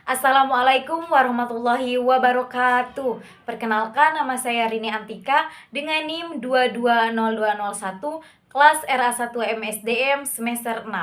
Assalamualaikum warahmatullahi wabarakatuh. Perkenalkan, nama saya Rini Antika dengan NIM 220201 kelas RA1 MSDM semester 6.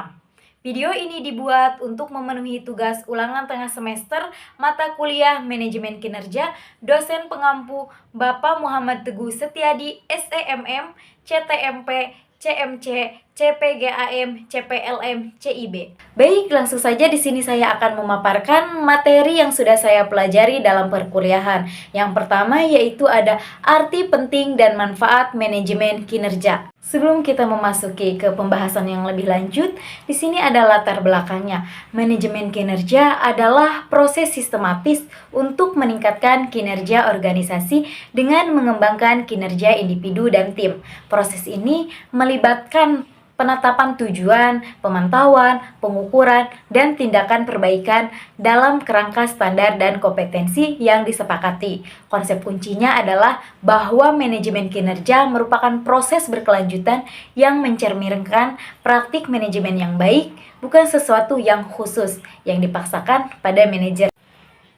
Video ini dibuat untuk memenuhi tugas ulangan tengah semester mata kuliah Manajemen Kinerja dosen pengampu Bapak Muhammad Teguh Setiadi SEMM, CTMP, CMC, CPGAM, CPLM, CIB. Baik, langsung saja di sini saya akan memaparkan materi yang sudah saya pelajari dalam perkuliahan. Yang pertama yaitu ada arti penting dan manfaat manajemen kinerja. Sebelum kita memasuki ke pembahasan yang lebih lanjut, di sini ada latar belakangnya. Manajemen kinerja adalah proses sistematis untuk meningkatkan kinerja organisasi dengan mengembangkan kinerja individu dan tim. Proses ini melibatkan penetapan tujuan, pemantauan, pengukuran, dan tindakan perbaikan dalam kerangka standar dan kompetensi yang disepakati. Konsep kuncinya adalah bahwa manajemen kinerja merupakan proses berkelanjutan yang mencerminkan praktik manajemen yang baik, bukan sesuatu yang khusus yang dipaksakan pada manajer.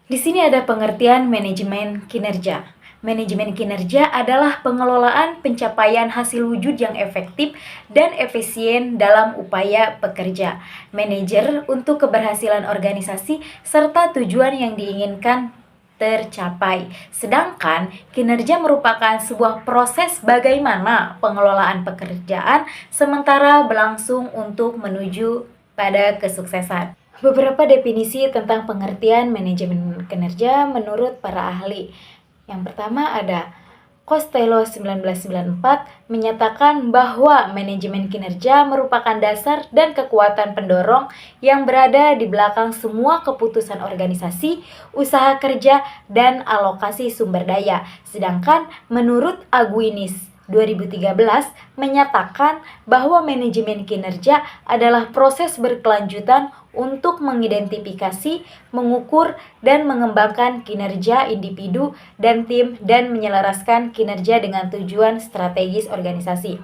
Di sini ada pengertian manajemen kinerja. Manajemen kinerja adalah pengelolaan pencapaian hasil wujud yang efektif dan efisien dalam upaya pekerja, manajer untuk keberhasilan organisasi serta tujuan yang diinginkan tercapai. Sedangkan kinerja merupakan sebuah proses bagaimana pengelolaan pekerjaan sementara berlangsung untuk menuju pada kesuksesan. Beberapa definisi tentang pengertian manajemen kinerja menurut para ahli. Yang pertama ada Costello 1994 menyatakan bahwa manajemen kinerja merupakan dasar dan kekuatan pendorong yang berada di belakang semua keputusan organisasi, usaha kerja, dan alokasi sumber daya. Sedangkan menurut Aguinis 2013 menyatakan bahwa manajemen kinerja adalah proses berkelanjutan untuk mengidentifikasi, mengukur, dan mengembangkan kinerja individu dan tim dan menyelaraskan kinerja dengan tujuan strategis organisasi.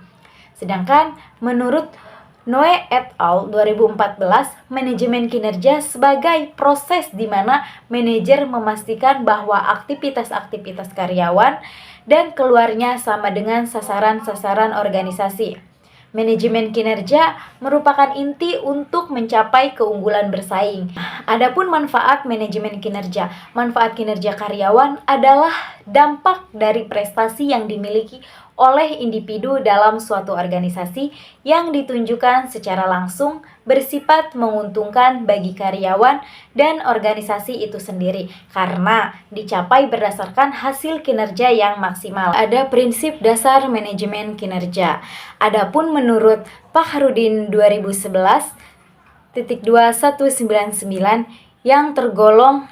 Sedangkan menurut Noe et al. 2014, manajemen kinerja sebagai proses di mana manajer memastikan bahwa aktivitas-aktivitas karyawan dan keluarnya sama dengan sasaran-sasaran organisasi. Manajemen kinerja merupakan inti untuk mencapai keunggulan bersaing. Adapun manfaat manajemen kinerja. Manfaat kinerja karyawan adalah dampak dari prestasi yang dimiliki oleh individu dalam suatu organisasi yang ditunjukkan secara langsung bersifat menguntungkan bagi karyawan dan organisasi itu sendiri karena dicapai berdasarkan hasil kinerja yang maksimal. Ada prinsip dasar manajemen kinerja. Adapun menurut Fakhrudin 2011.2199 yang tergolong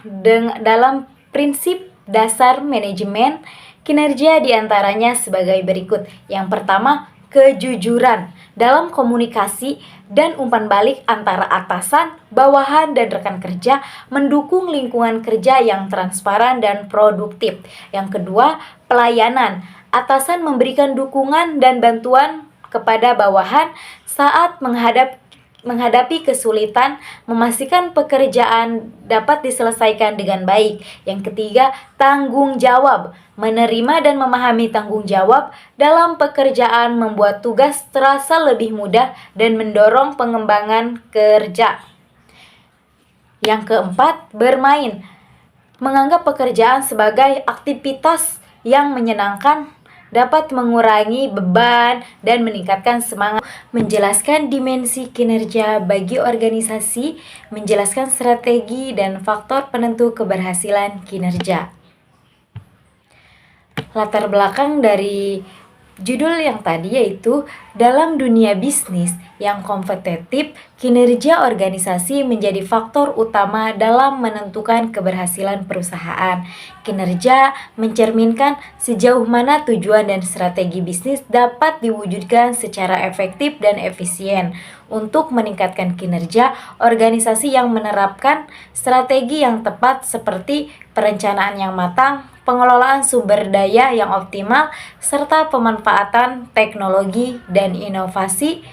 dalam prinsip dasar manajemen kinerja diantaranya sebagai berikut. Yang pertama, kejujuran dalam komunikasi dan umpan balik antara atasan, bawahan, dan rekan kerja mendukung lingkungan kerja yang transparan dan produktif. Yang kedua, pelayanan. Atasan memberikan dukungan dan bantuan kepada bawahan saat menghadapi kesulitan, memastikan pekerjaan dapat diselesaikan dengan baik. Yang ketiga, tanggung jawab. Menerima dan memahami tanggung jawab dalam pekerjaan membuat tugas terasa lebih mudah dan mendorong pengembangan kerja. Yang keempat, bermain. Menganggap pekerjaan sebagai aktivitas yang menyenangkan dapat mengurangi beban dan meningkatkan semangat. Menjelaskan dimensi kinerja bagi organisasi, menjelaskan strategi dan faktor penentu keberhasilan kinerja. Latar belakang dari judul yang tadi yaitu dalam dunia bisnis yang kompetitif, kinerja organisasi menjadi faktor utama dalam menentukan keberhasilan perusahaan. Kinerja mencerminkan sejauh mana tujuan dan strategi bisnis dapat diwujudkan secara efektif dan efisien. Untuk meningkatkan kinerja, organisasi yang menerapkan strategi yang tepat seperti perencanaan yang matang, pengelolaan sumber daya yang optimal, serta pemanfaatan teknologi dan inovasi.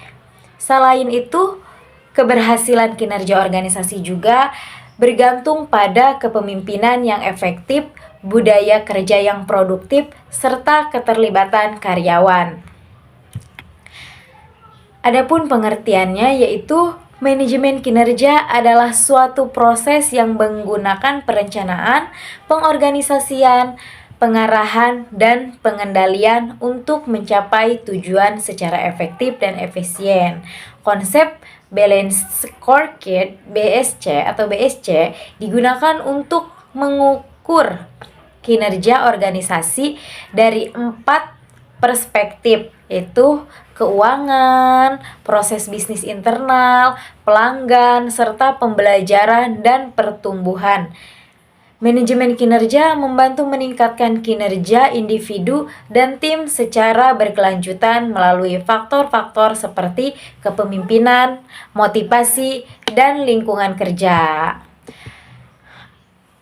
Selain itu, keberhasilan kinerja organisasi juga bergantung pada kepemimpinan yang efektif, budaya kerja yang produktif, serta keterlibatan karyawan. Adapun pengertiannya yaitu manajemen kinerja adalah suatu proses yang menggunakan perencanaan, pengorganisasian, pengarahan, dan pengendalian untuk mencapai tujuan secara efektif dan efisien. Konsep Balance Scorecard (BSC) digunakan untuk mengukur kinerja organisasi dari 4 perspektif, yaitu keuangan, proses bisnis internal, pelanggan, serta pembelajaran dan pertumbuhan. Manajemen kinerja membantu meningkatkan kinerja individu dan tim secara berkelanjutan melalui faktor-faktor seperti kepemimpinan, motivasi, dan lingkungan kerja.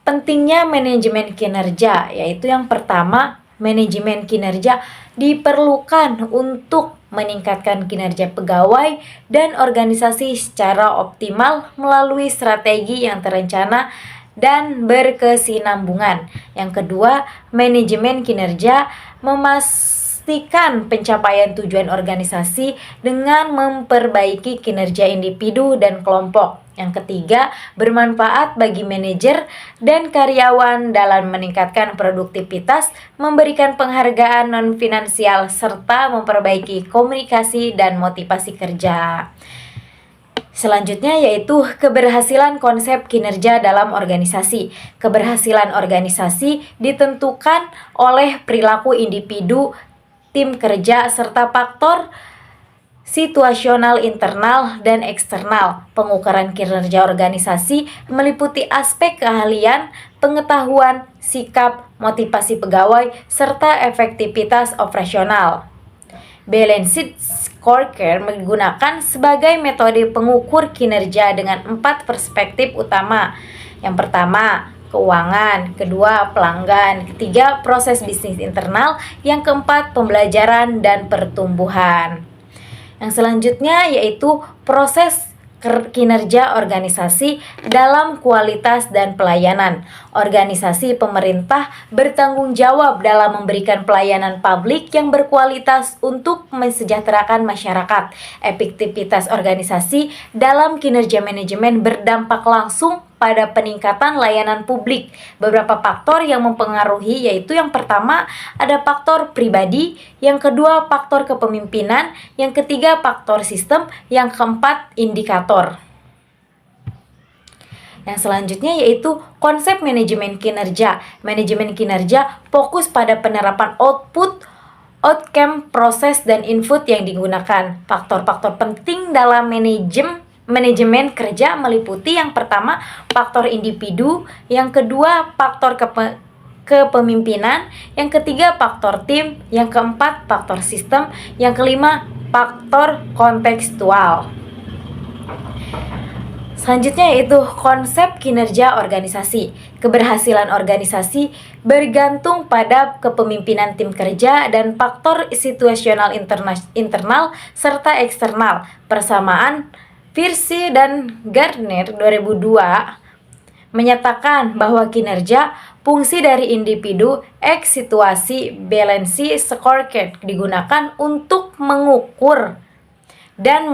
Pentingnya manajemen kinerja, yaitu yang pertama, manajemen kinerja diperlukan untuk meningkatkan kinerja pegawai dan organisasi secara optimal melalui strategi yang terencana dan berkesinambungan. Yang kedua, manajemen kinerja memastikan pencapaian tujuan organisasi dengan memperbaiki kinerja individu dan kelompok. Yang ketiga, bermanfaat bagi manajer dan karyawan dalam meningkatkan produktivitas, memberikan penghargaan non-finansial, serta memperbaiki komunikasi dan motivasi kerja. Selanjutnya yaitu keberhasilan konsep kinerja dalam organisasi. Keberhasilan organisasi ditentukan oleh perilaku individu, tim kerja, serta faktor situasional internal dan eksternal. Pengukuran kinerja organisasi meliputi aspek keahlian, pengetahuan, sikap, motivasi pegawai, serta efektivitas operasional. Balanced Scorecard digunakan sebagai metode pengukur kinerja dengan 4 perspektif utama. Yang pertama, keuangan, kedua, pelanggan, ketiga, proses bisnis internal, yang keempat, pembelajaran dan pertumbuhan. Yang selanjutnya yaitu proses kinerja organisasi dalam kualitas dan pelayanan. Organisasi pemerintah bertanggung jawab dalam memberikan pelayanan publik yang berkualitas untuk mensejahterakan masyarakat. Efektivitas organisasi dalam kinerja manajemen berdampak langsung pada peningkatan layanan publik. Beberapa faktor yang mempengaruhi yaitu yang pertama ada faktor pribadi, yang kedua faktor kepemimpinan, yang ketiga faktor sistem, yang keempat indikator. Yang selanjutnya yaitu konsep manajemen kinerja. Manajemen kinerja fokus pada penerapan output, outcome, proses, dan input yang digunakan. Faktor-faktor penting dalam manajemen kerja meliputi yang pertama faktor individu, yang kedua faktor kepemimpinan, yang ketiga faktor tim, yang keempat faktor sistem, yang kelima faktor kontekstual. Selanjutnya yaitu konsep kinerja organisasi. Keberhasilan organisasi bergantung pada kepemimpinan tim kerja dan faktor situasional internal serta eksternal. Persamaan Pierce dan Gardner 2002 menyatakan bahwa kinerja fungsi dari individu X situasi. Balance Scorecard digunakan untuk mengukur dan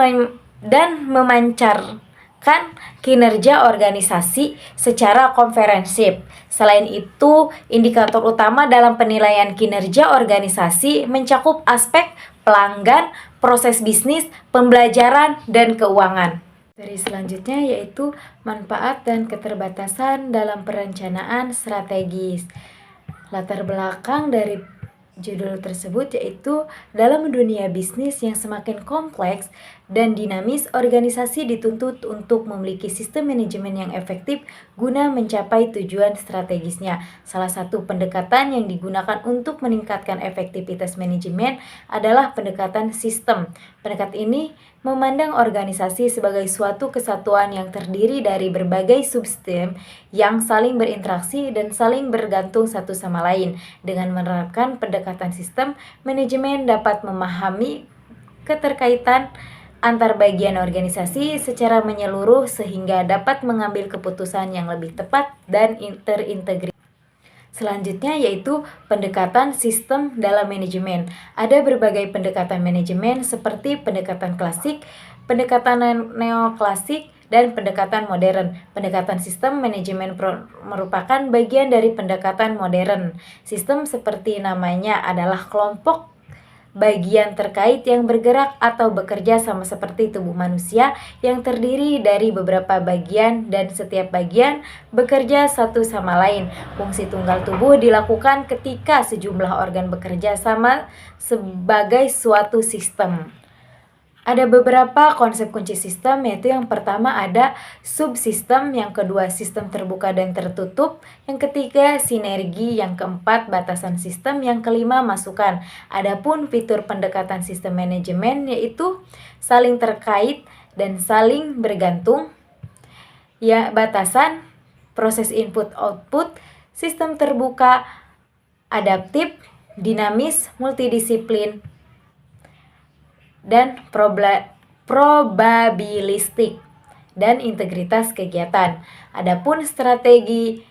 memancarkan kinerja organisasi secara komprehensif. Selain itu, indikator utama dalam penilaian kinerja organisasi mencakup aspek pelanggan, proses bisnis, pembelajaran, dan keuangan. Dari selanjutnya yaitu manfaat dan keterbatasan dalam perencanaan strategis. Latar belakang dari judul tersebut yaitu dalam dunia bisnis yang semakin kompleks dan dinamis, organisasi dituntut untuk memiliki sistem manajemen yang efektif guna mencapai tujuan strategisnya. Salah satu pendekatan yang digunakan untuk meningkatkan efektivitas manajemen adalah pendekatan sistem. Pendekatan ini memandang organisasi sebagai suatu kesatuan yang terdiri dari berbagai subsistem yang saling berinteraksi dan saling bergantung satu sama lain. Dengan menerapkan pendekatan sistem, manajemen dapat memahami keterkaitan antar bagian organisasi secara menyeluruh sehingga dapat mengambil keputusan yang lebih tepat dan terintegrasi. Selanjutnya yaitu pendekatan sistem dalam manajemen. Ada berbagai pendekatan manajemen seperti pendekatan klasik, pendekatan neoklasik, dan pendekatan modern. Pendekatan sistem manajemen merupakan bagian dari pendekatan modern. Sistem seperti namanya adalah kelompok bagian terkait yang bergerak atau bekerja sama seperti tubuh manusia yang terdiri dari beberapa bagian dan setiap bagian bekerja satu sama lain. Fungsi tunggal tubuh dilakukan ketika sejumlah organ bekerja sama sebagai suatu sistem. Ada beberapa konsep kunci sistem, yaitu yang pertama ada subsistem, yang kedua sistem terbuka dan tertutup, yang ketiga sinergi, yang keempat batasan sistem, yang kelima masukan. Adapun fitur pendekatan sistem manajemen yaitu saling terkait dan saling bergantung, ya batasan, proses input output, sistem terbuka, adaptif, dinamis, multidisiplin, dan probabilistik, dan integritas kegiatan. Adapun strategi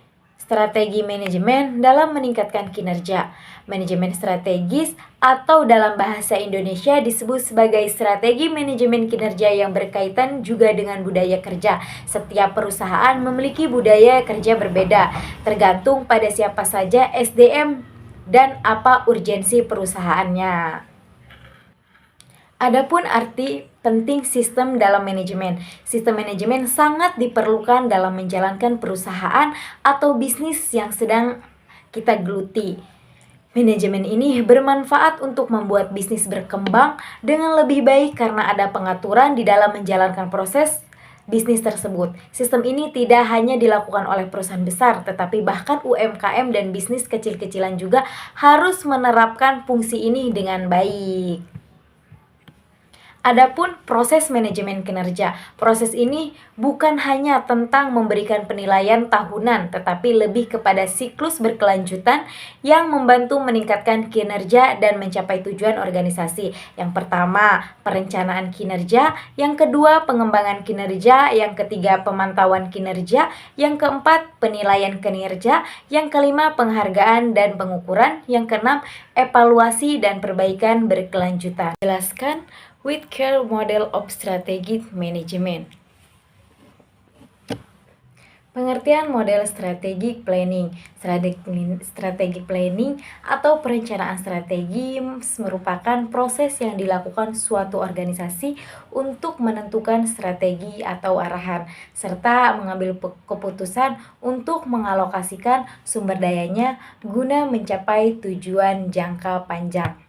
manajemen dalam meningkatkan kinerja. Manajemen strategis atau dalam bahasa Indonesia disebut sebagai strategi manajemen kinerja yang berkaitan juga dengan budaya kerja. Setiap perusahaan memiliki budaya kerja berbeda, tergantung pada siapa saja SDM dan apa urgensi perusahaannya. Adapun arti penting sistem dalam manajemen. Sistem manajemen sangat diperlukan dalam menjalankan perusahaan atau bisnis yang sedang kita geluti. Manajemen ini bermanfaat untuk membuat bisnis berkembang dengan lebih baik karena ada pengaturan di dalam menjalankan proses bisnis tersebut. Sistem ini tidak hanya dilakukan oleh perusahaan besar, tetapi bahkan UMKM dan bisnis kecil-kecilan juga harus menerapkan fungsi ini dengan baik. Adapun proses manajemen kinerja. Proses ini bukan hanya tentang memberikan penilaian tahunan, tetapi lebih kepada siklus berkelanjutan yang membantu meningkatkan kinerja dan mencapai tujuan organisasi. Yang pertama, perencanaan kinerja, yang kedua, pengembangan kinerja, yang ketiga, pemantauan kinerja, yang keempat, penilaian kinerja, yang kelima, penghargaan dan pengukuran, yang keenam, evaluasi dan perbaikan berkelanjutan. Jelaskan Whitaker Model of Strategic Management. Pengertian model strategic planning. Strategic planning atau perencanaan strategi merupakan proses yang dilakukan suatu organisasi untuk menentukan strategi atau arahan, serta mengambil keputusan untuk mengalokasikan sumber dayanya guna mencapai tujuan jangka panjang.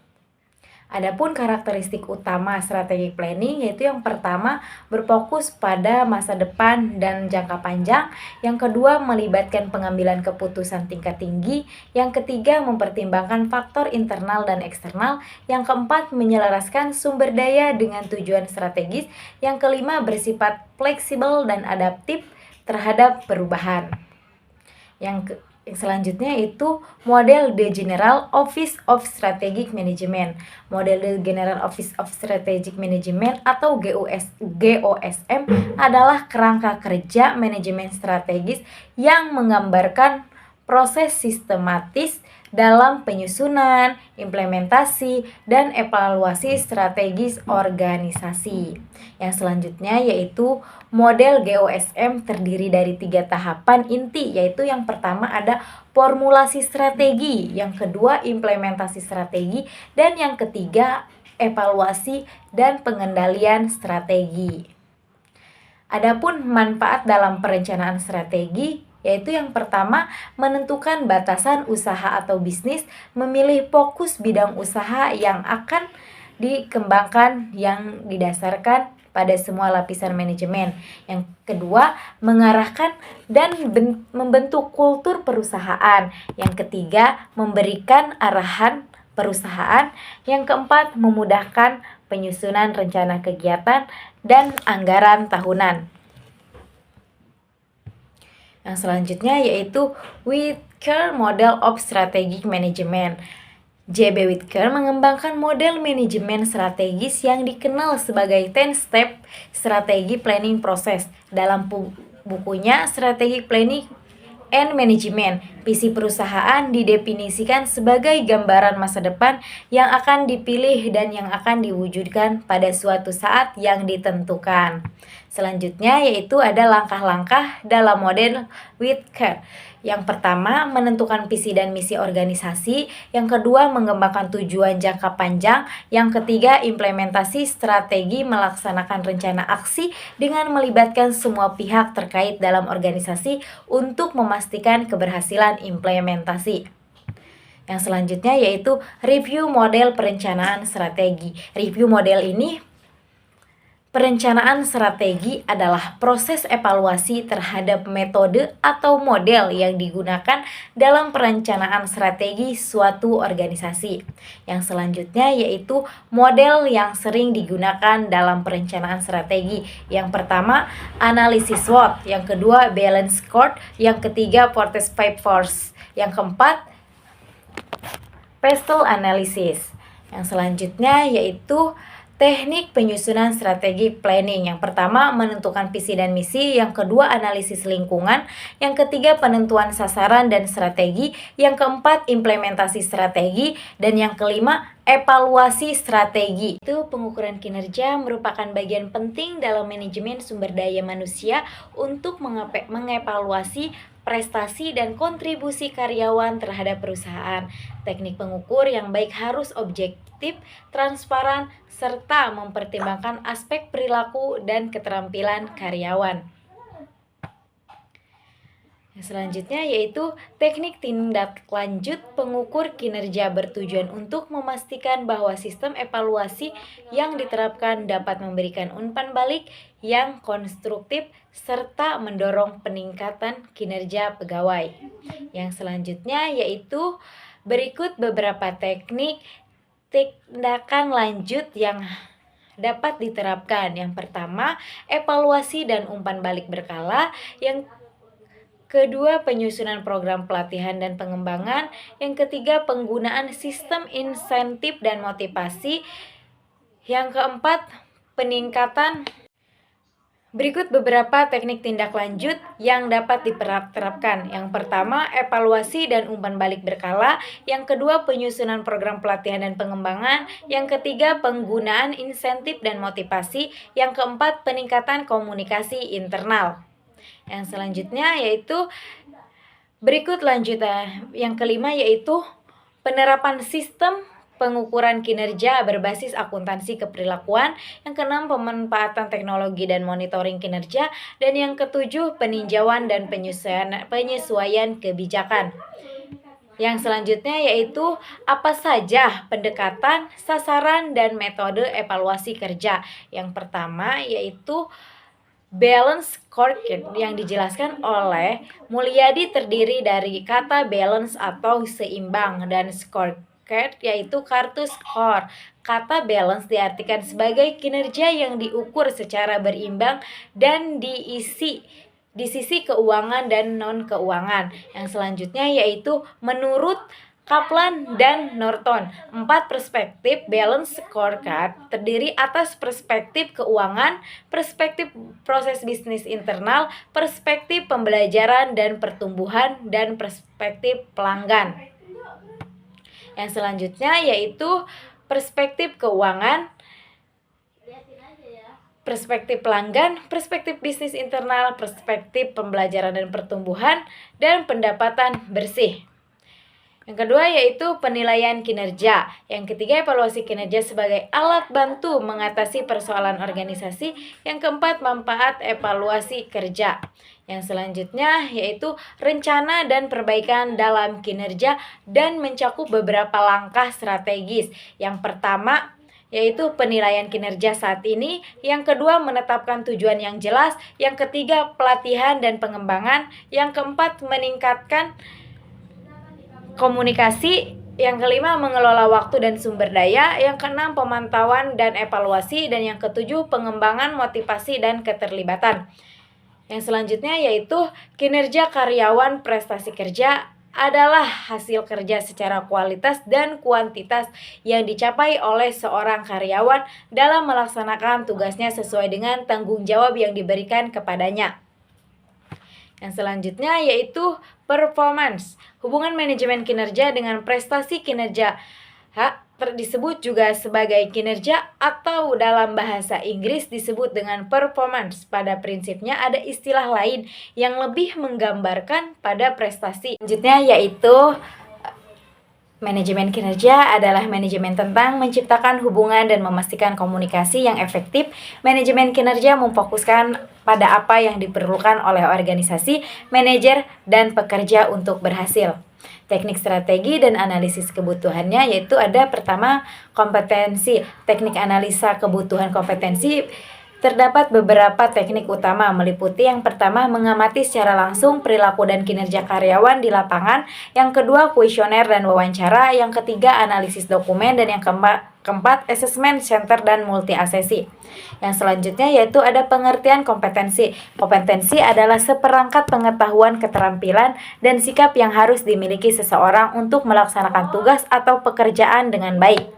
Adapun karakteristik utama strategic planning yaitu yang pertama berfokus pada masa depan dan jangka panjang, yang kedua melibatkan pengambilan keputusan tingkat tinggi, yang ketiga mempertimbangkan faktor internal dan eksternal, yang keempat menyelaraskan sumber daya dengan tujuan strategis, yang kelima bersifat fleksibel dan adaptif terhadap perubahan. Yang selanjutnya itu model The General Office of Strategic Management. Model The General Office of Strategic Management atau GOSM adalah kerangka kerja manajemen strategis yang menggambarkan proses sistematis dalam penyusunan, implementasi, dan evaluasi strategis organisasi. Yang selanjutnya yaitu model GOSM terdiri dari 3 tahapan inti, yaitu yang pertama ada formulasi strategi, yang kedua implementasi strategi, dan yang ketiga evaluasi dan pengendalian strategi. Adapun manfaat dalam perencanaan strategi yaitu yang pertama menentukan batasan usaha atau bisnis, memilih fokus bidang usaha yang akan dikembangkan yang didasarkan pada semua lapisan manajemen. Yang kedua, mengarahkan dan membentuk kultur perusahaan. Yang ketiga, memberikan arahan perusahaan. Yang keempat, memudahkan penyusunan rencana kegiatan dan anggaran tahunan. Yang selanjutnya yaitu Whitaker Model of Strategic Management. J.B. Whittaker mengembangkan model manajemen strategis yang dikenal sebagai 10-step strategi planning process. Dalam bukunya Strategic Planning and Management, visi perusahaan didefinisikan sebagai gambaran masa depan yang akan dipilih dan yang akan diwujudkan pada suatu saat yang ditentukan. Selanjutnya yaitu ada langkah-langkah dalam model Whittaker. Yang pertama, menentukan visi dan misi organisasi. Yang kedua, mengembangkan tujuan jangka panjang. Yang ketiga, implementasi strategi melaksanakan rencana aksi dengan melibatkan semua pihak terkait dalam organisasi untuk memastikan keberhasilan implementasi. Yang selanjutnya yaitu review model perencanaan strategi. Review model ini perencanaan strategi adalah proses evaluasi terhadap metode atau model yang digunakan dalam perencanaan strategi suatu organisasi. Yang selanjutnya yaitu model yang sering digunakan dalam perencanaan strategi. Yang pertama, analisis SWOT. Yang kedua, balance score. Yang ketiga, Fortress 5 Force. Yang keempat, pestle analysis. Yang selanjutnya yaitu teknik penyusunan strategi planning. Yang pertama, menentukan visi dan misi. Yang kedua, analisis lingkungan. Yang ketiga, penentuan sasaran dan strategi. Yang keempat, implementasi strategi. Dan yang kelima, evaluasi strategi. Itu pengukuran kinerja merupakan bagian penting dalam manajemen sumber daya manusia untuk mengevaluasi prestasi dan kontribusi karyawan terhadap perusahaan. Teknik pengukur yang baik harus objektif, transparan, serta mempertimbangkan aspek perilaku dan keterampilan karyawan. Selanjutnya yaitu teknik tindak lanjut pengukur kinerja bertujuan untuk memastikan bahwa sistem evaluasi yang diterapkan dapat memberikan umpan balik yang konstruktif serta mendorong peningkatan kinerja pegawai. Yang selanjutnya yaitu berikut beberapa teknik tindakan lanjut yang dapat diterapkan. Yang pertama, evaluasi dan umpan balik berkala. Yang kedua, penyusunan program pelatihan dan pengembangan. Yang ketiga, penggunaan sistem insentif dan motivasi. Yang keempat, peningkatan. Berikut beberapa teknik tindak lanjut yang dapat diterapkan. Yang pertama, evaluasi dan umpan balik berkala. Yang kedua, penyusunan program pelatihan dan pengembangan. Yang ketiga, penggunaan insentif dan motivasi. Yang keempat, peningkatan komunikasi internal. Yang selanjutnya yaitu berikut lanjutan. Yang kelima yaitu penerapan sistem pengukuran kinerja berbasis akuntansi keperilakuan. Yang keenam, pemanfaatan teknologi dan monitoring kinerja. Dan yang ketujuh, peninjauan dan penyesuaian kebijakan. Yang selanjutnya yaitu apa saja pendekatan, sasaran, dan metode evaluasi kerja. Yang pertama yaitu balance scorecard yang dijelaskan oleh Mulyadi terdiri dari kata balance atau seimbang dan scorecard yaitu kartu skor. Kata balance diartikan sebagai kinerja yang diukur secara berimbang dan di sisi keuangan dan non-keuangan. Yang selanjutnya yaitu menurut Kaplan dan Norton, 4 perspektif balance scorecard terdiri atas perspektif keuangan, perspektif proses bisnis internal, perspektif pembelajaran dan pertumbuhan, dan perspektif pelanggan. Yang selanjutnya yaitu perspektif keuangan, perspektif pelanggan, perspektif bisnis internal, perspektif pembelajaran dan pertumbuhan, dan pendapatan bersih. Yang kedua yaitu penilaian kinerja. Yang ketiga, evaluasi kinerja sebagai alat bantu mengatasi persoalan organisasi. Yang keempat, manfaat evaluasi kerja. Yang selanjutnya yaitu rencana dan perbaikan dalam kinerja dan mencakup beberapa langkah strategis. Yang pertama yaitu penilaian kinerja saat ini. Yang kedua, menetapkan tujuan yang jelas. Yang ketiga, pelatihan dan pengembangan. Yang keempat, meningkatkan komunikasi. Yang kelima, mengelola waktu dan sumber daya. Yang keenam, pemantauan dan evaluasi. Dan yang ketujuh, pengembangan motivasi dan keterlibatan. Yang selanjutnya yaitu kinerja karyawan, prestasi kerja adalah hasil kerja secara kualitas dan kuantitas yang dicapai oleh seorang karyawan dalam melaksanakan tugasnya sesuai dengan tanggung jawab yang diberikan kepadanya. Yang selanjutnya yaitu performance. Hubungan manajemen kinerja dengan prestasi kinerja disebut juga sebagai kinerja atau dalam bahasa Inggris disebut dengan performance. Pada prinsipnya ada istilah lain yang lebih menggambarkan pada prestasi. Selanjutnya yaitu manajemen kinerja adalah manajemen tentang menciptakan hubungan dan memastikan komunikasi yang efektif. Manajemen kinerja memfokuskan pada apa yang diperlukan oleh organisasi, manajer, dan pekerja untuk berhasil. Teknik strategi dan analisis kebutuhannya yaitu ada pertama kompetensi. Teknik analisa kebutuhan kompetensi terdapat beberapa teknik utama meliputi yang pertama mengamati secara langsung perilaku dan kinerja karyawan di lapangan, yang kedua kuesioner dan wawancara, yang ketiga analisis dokumen, dan yang keempat assessment center dan multi asesi. Yang selanjutnya yaitu ada pengertian kompetensi. Kompetensi adalah seperangkat pengetahuan, keterampilan, dan sikap yang harus dimiliki seseorang untuk melaksanakan tugas atau pekerjaan dengan baik.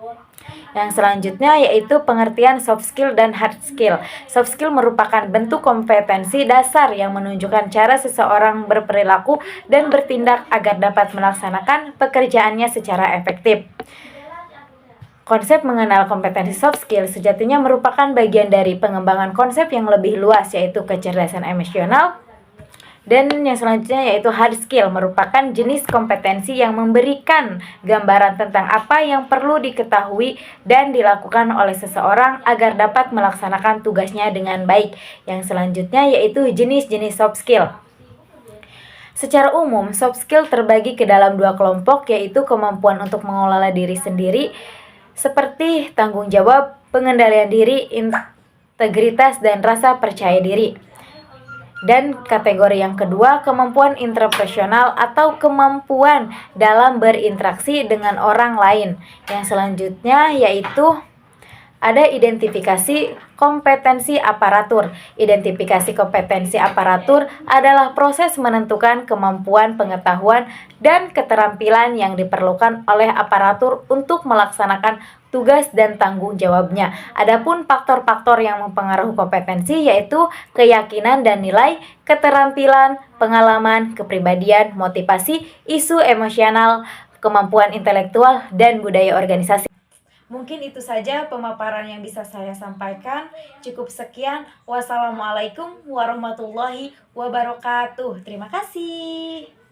Yang selanjutnya yaitu pengertian soft skill dan hard skill. Soft skill merupakan bentuk kompetensi dasar yang menunjukkan cara seseorang berperilaku dan bertindak agar dapat melaksanakan pekerjaannya secara efektif. Konsep mengenal kompetensi soft skill sejatinya merupakan bagian dari pengembangan konsep yang lebih luas yaitu kecerdasan emosional. Dan yang selanjutnya yaitu hard skill, merupakan jenis kompetensi yang memberikan gambaran tentang apa yang perlu diketahui dan dilakukan oleh seseorang agar dapat melaksanakan tugasnya dengan baik. Yang selanjutnya yaitu jenis-jenis soft skill. Secara umum, soft skill terbagi ke dalam dua kelompok, yaitu kemampuan untuk mengelola diri sendiri seperti tanggung jawab, pengendalian diri, integritas, dan rasa percaya diri. Dan kategori yang kedua, kemampuan intrapersonal atau kemampuan dalam berinteraksi dengan orang lain. Yang selanjutnya yaitu ada identifikasi kompetensi aparatur. Identifikasi kompetensi aparatur adalah proses menentukan kemampuan, pengetahuan, dan keterampilan yang diperlukan oleh aparatur untuk melaksanakan tugas dan tanggung jawabnya. Adapun faktor-faktor yang mempengaruhi kompetensi yaitu keyakinan dan nilai, keterampilan, pengalaman, kepribadian, motivasi, isu emosional, kemampuan intelektual, dan budaya organisasi. Mungkin itu saja pemaparan yang bisa saya sampaikan. Cukup sekian. Wassalamualaikum warahmatullahi wabarakatuh. Terima kasih.